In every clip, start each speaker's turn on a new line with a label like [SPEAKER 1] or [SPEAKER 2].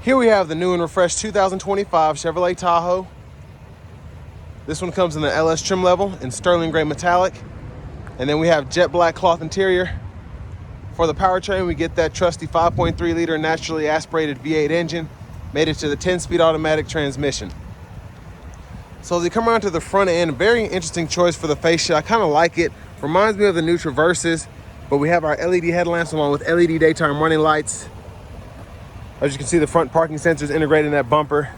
[SPEAKER 1] Here we have the new and refreshed 2025 Chevrolet Tahoe. This one comes in the LS trim level in sterling gray metallic. And then we have jet black cloth interior. For the powertrain, we get that trusty 5.3 liter naturally aspirated V8 engine, made it to the 10-speed automatic transmission. So as we come around to the front end, very interesting choice for the fascia. I kind of like it. Reminds me of the new Traverses, but we have our LED headlamps along with LED daytime running lights. As you can see, the front parking sensors integrated in that bumper.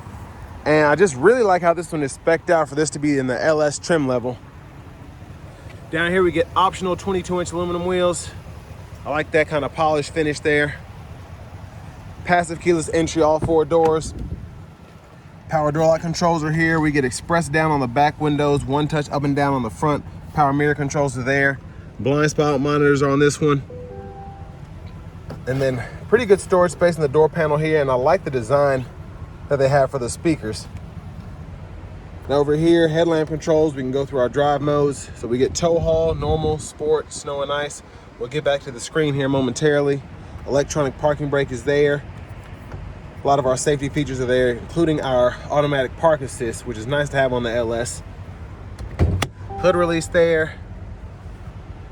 [SPEAKER 1] And I just really like how this one is spec'd out for this to be in the LS trim level. Down here we get optional 22-inch aluminum wheels. I like that kind of polished finish there. Passive keyless entry, all 4 doors. Power door lock controls are here. We get express down on the back windows, 1 touch up and down on the front. Power mirror controls are there. Blind spot monitors are on this one. And then pretty good storage space in the door panel here, and I like the design that they have for the speakers. Now over here, headlamp controls. We can go through our drive modes. So we get tow haul, normal, sport, snow and ice. We'll get back to the screen here momentarily. Electronic parking brake is there. A lot of our safety features are there, including our automatic park assist, which is nice to have on the LS. Hood release there.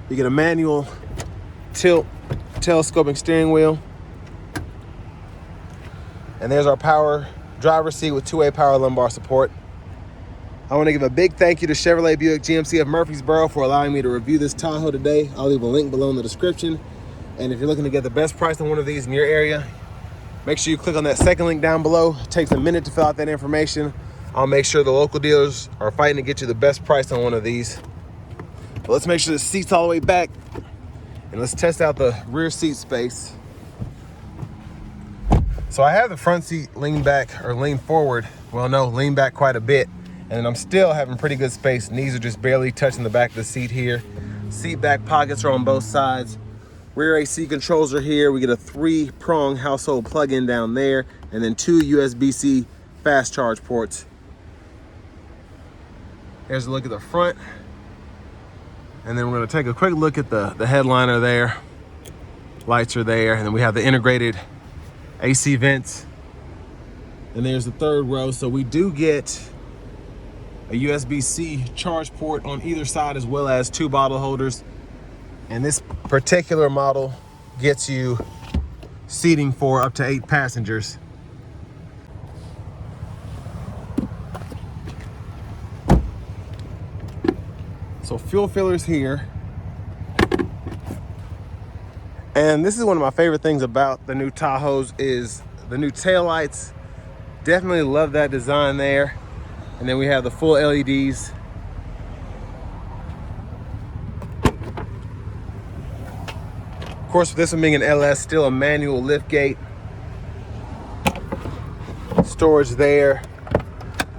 [SPEAKER 1] You get a manual tilt telescoping steering wheel. And there's our power driver's seat with 2-way power lumbar support. I want to give a big thank you to Chevrolet Buick GMC of Murfreesboro for allowing me to review this Tahoe today. I'll leave a link below in the description. And if you're looking to get the best price on one of these in your area, make sure you click on that second link down below. It takes a minute to fill out that information. I'll make sure the local dealers are fighting to get you the best price on one of these. But let's make sure the seat's all the way back, and let's test out the rear seat space. So I have the front seat lean back, or lean forward. Well, no, lean back quite a bit. And I'm still having pretty good space. Knees are just barely touching the back of the seat here. Seat back pockets are on both sides. Rear AC controls are here. We get a 3-prong household plug-in down there, and then 2 USB-C fast charge ports. Here's a look at the front. And then we're gonna take a quick look at the headliner there. Lights are there, and then we have the integrated AC vents. And there's the 3rd row. So we do get a USB-C charge port on either side, as well as 2 bottle holders. And this particular model gets you seating for up to 8 passengers. So fuel fillers here. And this is one of my favorite things about the new Tahoes is the new taillights. Definitely love that design there. And then we have the full LEDs. Of course, with this one being an LS, still a manual lift gate. Storage there.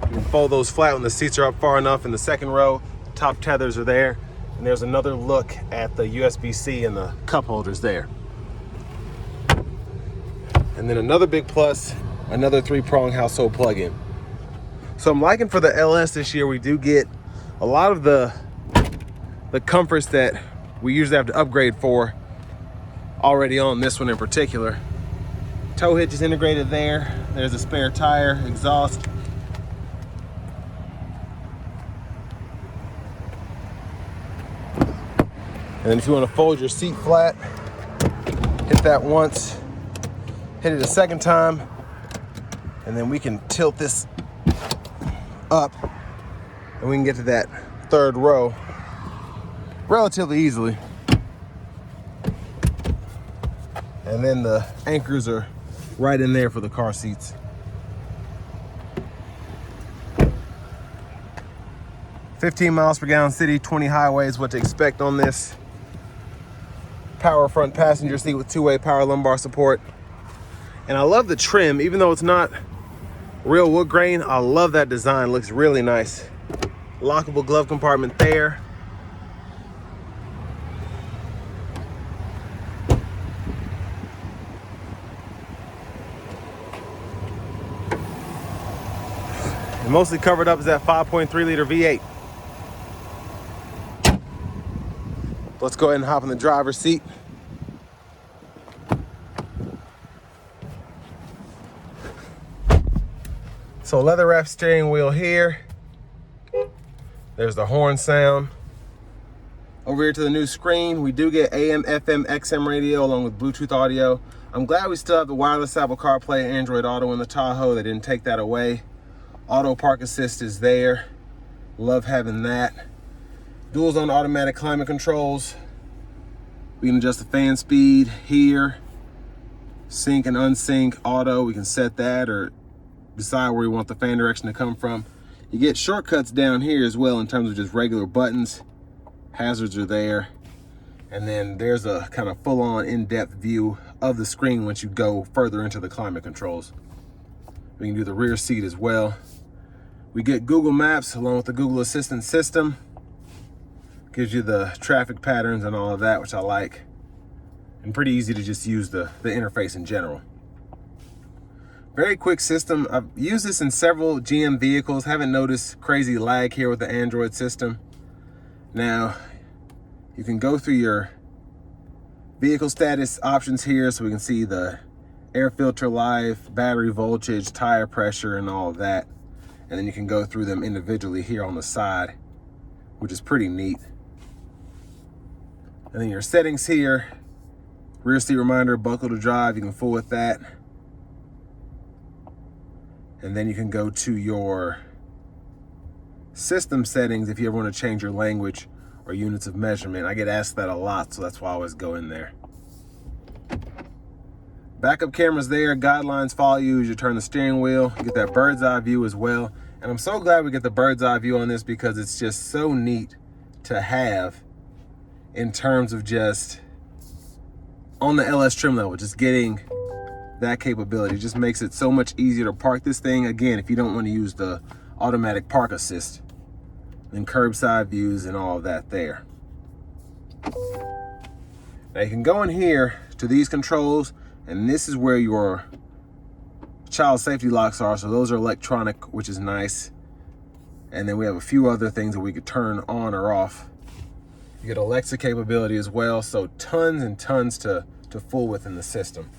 [SPEAKER 1] You can fold those flat when the seats are up far enough in the 2nd row. Top tethers are there. And there's another look at the USB-C and the cup holders there. And then another big plus, another 3-prong household plug-in. So I'm liking for the LS this year, we do get a lot of the comforts that we usually have to upgrade for already on this one in particular. Tow hitch is integrated there. There's a spare tire, exhaust. And then if you want to fold your seat flat, hit that once, hit it a 2nd time, and then we can tilt this up and we can get to that 3rd row relatively easily. And then the anchors are right in there for the car seats. $15 miles per gallon city, 20 highway is what to expect on this. Power front passenger seat with 2-way power lumbar support. And I love the trim, even though it's not real wood grain. I love that design, looks really nice. Lockable glove compartment there. And mostly covered up is that 5.3 liter V8. Let's go ahead and hop in the driver's seat. So leather wrap steering wheel here. There's the horn sound. Over here to the new screen, we do get AM, FM, XM radio along with Bluetooth audio. I'm glad we still have the wireless Apple CarPlay, Android Auto in the Tahoe. They didn't take that away. Auto park assist is there. Love having that. Dual zone automatic climate controls. We can adjust the fan speed here. Sync and unsync auto, we can set that or decide where we want the fan direction to come from. You get shortcuts down here as well in terms of just regular buttons. Hazards are there. And then there's a kind of full-on in-depth view of the screen once you go further into the climate controls. We can do the rear seat as well. We get Google Maps along with the Google Assistant system. Gives you the traffic patterns and all of that, which I like. And pretty easy to just use the interface in general. Very quick system. I've used this in several GM vehicles. Haven't noticed crazy lag here with the Android system. Now, you can go through your vehicle status options here so we can see the air filter life, battery voltage, tire pressure, and all of that. And then you can go through them individually here on the side, which is pretty neat. And then your settings here, rear seat reminder, buckle to drive, you can fool with that. And then you can go to your system settings if you ever want to change your language or units of measurement. I get asked that a lot, so that's why I always go in there. Backup cameras there, guidelines follow you as you turn the steering wheel. You get that bird's eye view as well. And I'm so glad we get the bird's eye view on this because it's just so neat to have in terms of just on the LS trim level, just getting that capability. It just makes it so much easier to park this thing. Again, if you don't want to use the automatic park assist, then curbside views and all of that there. Now you can go in here to these controls, and this is where your child safety locks are. So those are electronic, which is nice. And then we have a few other things that we could turn on or off. You get Alexa capability as well. So tons and tons to fool with in the system.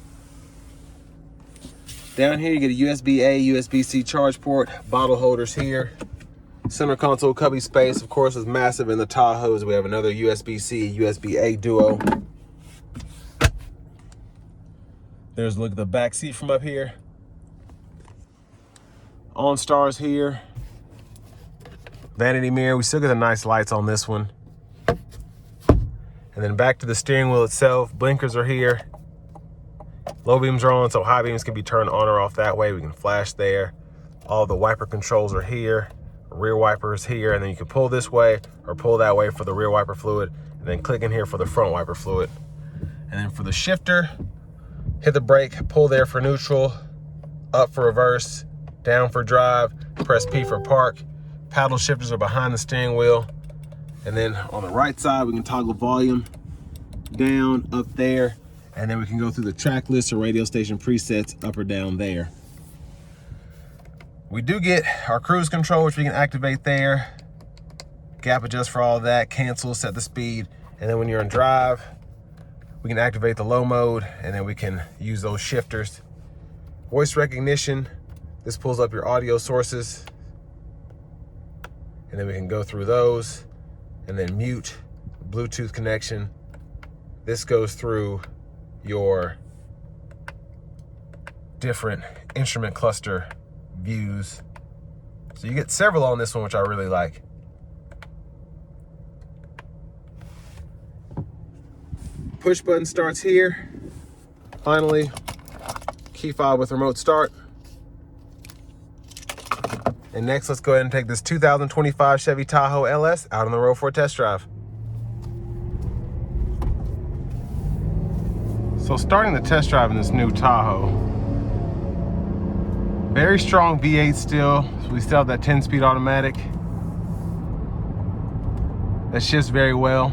[SPEAKER 1] Down here, you get a USB-A, USB-C charge port, bottle holders here. Center console cubby space, of course, is massive in the Tahoes. We have another USB-C, USB-A duo. There's a look at the back seat from up here. OnStar's here. Vanity mirror, we still get the nice lights on this one. And then back to the steering wheel itself. Blinkers are here. Low beams are on, so high beams can be turned on or off that way. We can flash there. All the wiper controls are here. Rear wipers here, and then you can pull this way or pull that way for the rear wiper fluid, and then click in here for the front wiper fluid. And then for the shifter, hit the brake, pull there for neutral, up for reverse, down for drive, press P for park. Paddle shifters are behind the steering wheel. And then on the right side, we can toggle volume down, up there, and then we can go through the track list or radio station presets up or down there. We do get our cruise control, which we can activate there. Gap adjust for all of that, cancel, set the speed. And then when you're in drive, we can activate the low mode, and then we can use those shifters. Voice recognition, this pulls up your audio sources. And then we can go through those. And then mute, Bluetooth connection. This goes through your different instrument cluster views. So you get several on this one, which I really like. Push button starts here. Finally, key fob with remote start. And next, let's go ahead and take this 2025 Chevy Tahoe LS out on the road for a test drive. So starting the test drive in this new Tahoe, very strong V8 still. So we still have that 10-speed automatic. That shifts very well.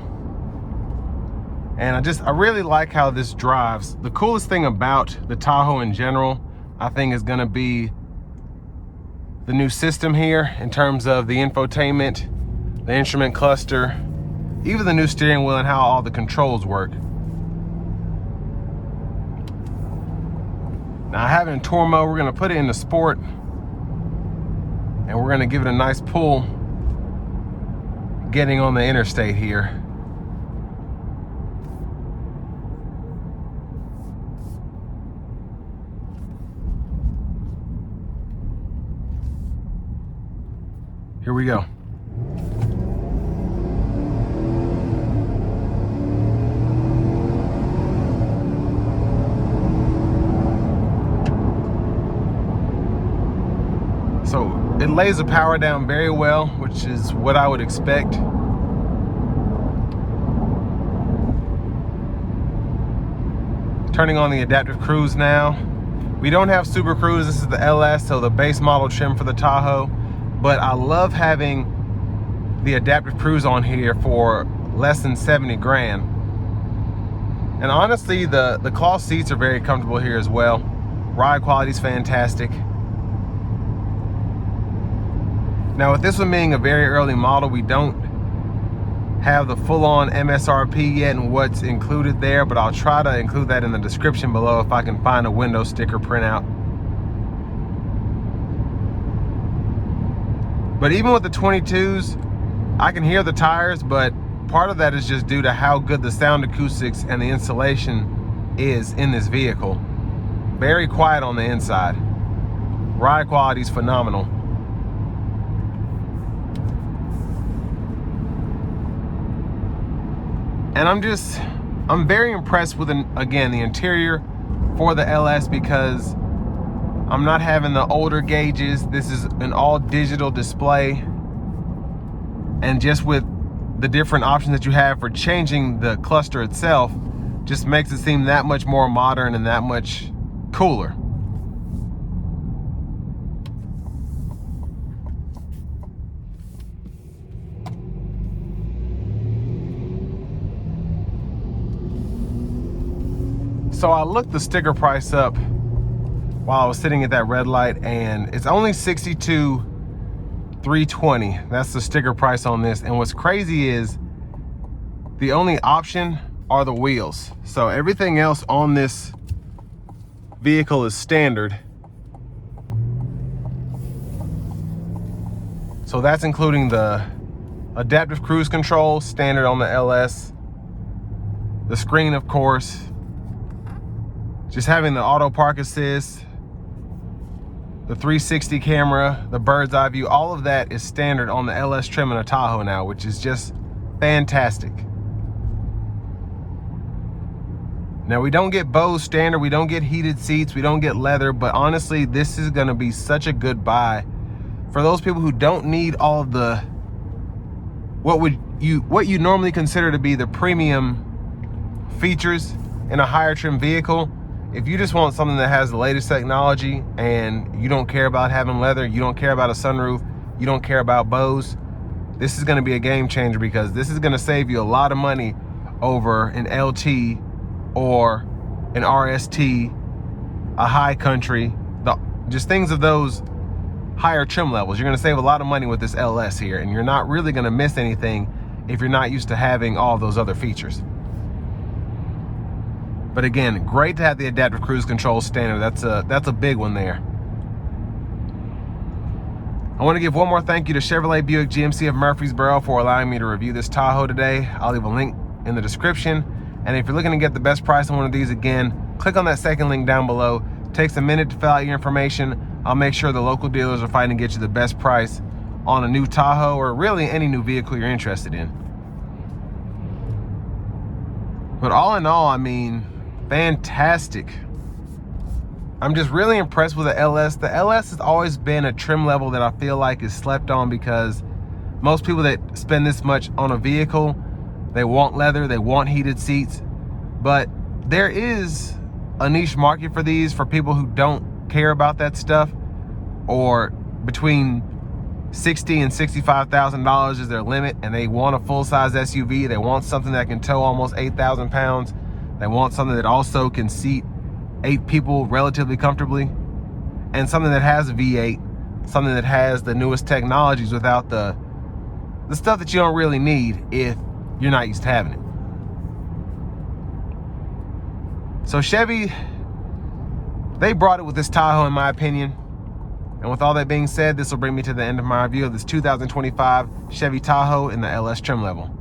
[SPEAKER 1] And I really like how this drives. The coolest thing about the Tahoe in general, I think, is gonna be the new system here in terms of the infotainment, the instrument cluster, even the new steering wheel and how all the controls work. Now I have it in tour mode. We're gonna put it into sport. and we're gonna give it a nice pull getting on the interstate here. Here we go. So it lays the power down very well, which is what I would expect. Turning on the adaptive cruise now. We don't have Super Cruise, this is the LS, so the base model trim for the Tahoe. But I love having the adaptive cruise on here for less than 70 grand. And honestly, the cloth seats are very comfortable here as well. Ride quality is fantastic. Now with this one being a very early model, we don't have the full-on MSRP yet and what's included there, but I'll try to include that in the description below if I can find a window sticker printout. But even with the 22s, I can hear the tires, but part of that is just due to how good the sound acoustics and the insulation is in this vehicle. Very quiet on the inside. Ride quality is phenomenal. And I'm very impressed with, again, the interior for the LS, because I'm not having the older gauges. This is an all digital display. And just with the different options that you have for changing the cluster itself, just makes it seem that much more modern and that much cooler. So I looked the sticker price up while I was sitting at that red light, and it's only $62,320. That's the sticker price on this. And what's crazy is the only option are the wheels. So everything else on this vehicle is standard. So that's including the adaptive cruise control, standard on the LS. The screen, of course. Just having the auto park assist, the 360 camera, the bird's eye view, all of that is standard on the LS trim and a Tahoe now, which is just fantastic. Now we don't get Bose standard, we don't get heated seats, we don't get leather, but honestly, this is gonna be such a good buy for those people who don't need all of the, what you normally consider to be the premium features in a higher trim vehicle. If you just want something that has the latest technology and you don't care about having leather, you don't care about a sunroof, you don't care about Bose, this is gonna be a game changer, because this is gonna save you a lot of money over an LT or an RST, a high country, just things of those higher trim levels. You're gonna save a lot of money with this LS here, and you're not really gonna miss anything if you're not used to having all those other features. But again, great to have the adaptive cruise control standard. That's a big one there. I want to give one more thank you to Chevrolet Buick GMC of Murfreesboro for allowing me to review this Tahoe today. I'll leave a link in the description. And if you're looking to get the best price on one of these, again, click on that second link down below. It takes a minute to fill out your information. I'll make sure the local dealers are fighting to get you the best price on a new Tahoe, or really any new vehicle you're interested in. But all in all, I mean, fantastic. I'm just really impressed with the LS. The LS has always been a trim level that I feel like is slept on, because most people that spend this much on a vehicle, they want leather, they want heated seats. But there is a niche market for these, for people who don't care about that stuff, or between $60,000 and $65,000 is their limit, and they want a full-size SUV. They want something that can tow almost 8,000 pounds. They want something that also can seat 8 people relatively comfortably, and something that has a V8, something that has the newest technologies without the stuff that you don't really need if you're not used to having it. So Chevy, they brought it with this Tahoe, in my opinion. And with all that being said, this will bring me to the end of my review of this 2025 Chevy Tahoe in the LS trim level.